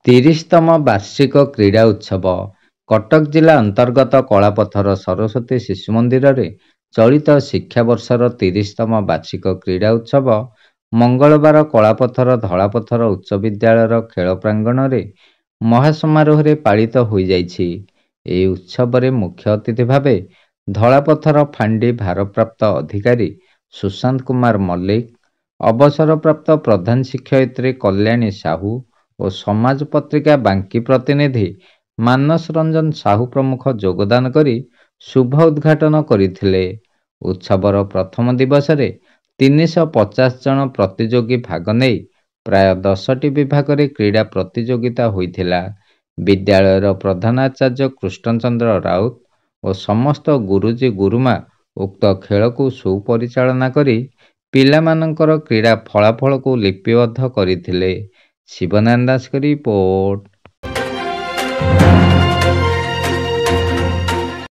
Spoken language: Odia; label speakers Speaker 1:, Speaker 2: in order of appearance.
Speaker 1: 30ତମ ବାର୍ଷିକ କ୍ରୀଡ଼ା ଉତ୍ସବ କଟକ ଜିଲ୍ଲା ଅନ୍ତର୍ଗତ କଳାପଥର ସରସ୍ୱତୀ ଶିଶୁ ମନ୍ଦିରରେ ଚଳିତ ଶିକ୍ଷାବର୍ଷର 30ତମ ବାର୍ଷିକ କ୍ରୀଡ଼ା ଉତ୍ସବ ମଙ୍ଗଳବାର କଳାପଥର ଧଳାପଥର ଉଚ୍ଚ ବିଦ୍ୟାଳୟର ଖେଳ ପ୍ରାଙ୍ଗଣରେ ମହାସମାରୋହରେ ପାଳିତ ହୋଇଯାଇଛି। ଏହି ଉତ୍ସବରେ ମୁଖ୍ୟ ଅତିଥି ଭାବେ ଧଳାପଥର ଫାଣ୍ଡି ଭାରପ୍ରାପ୍ତ ଅଧିକାରୀ ସୁଶାନ୍ତ କୁମାର ମଲ୍ଲିକ, ଅବସରପ୍ରାପ୍ତ ପ୍ରଧାନ ଶିକ୍ଷୟିତ୍ରୀ କଲ୍ୟାଣୀ ସାହୁ ଓ ସମାଜ ପତ୍ରିକା ବାଙ୍କୀ ପ୍ରତିନିଧି ମାନସ ରଞ୍ଜନ ସାହୁ ପ୍ରମୁଖ ଯୋଗଦାନ କରି ଶୁଭ ଉଦ୍ଘାଟନ କରିଥିଲେ। ଉତ୍ସବର ପ୍ରଥମ ଦିବସରେ 350 ଜଣ ପ୍ରତିଯୋଗୀ ଭାଗ ନେଇ ପ୍ରାୟ 10ଟି ବିଭାଗରେ କ୍ରୀଡ଼ା ପ୍ରତିଯୋଗିତା ହୋଇଥିଲା। ବିଦ୍ୟାଳୟର ପ୍ରଧାନାଚାର୍ଯ୍ୟ କୃଷ୍ଣଚନ୍ଦ୍ର ରାଉତ ଓ ସମସ୍ତ ଗୁରୁଜୀ ଗୁରୁମା ଉକ୍ତ ଖେଳକୁ ସୁପରିଚାଳନା କରି ପିଲାମାନଙ୍କର କ୍ରୀଡ଼ା ଫଳାଫଳକୁ ଲିପିବଦ୍ଧ କରିଥିଲେ। ଶିବନାରାୟଣ ଦାସଙ୍କ ରିପୋର୍ଟ।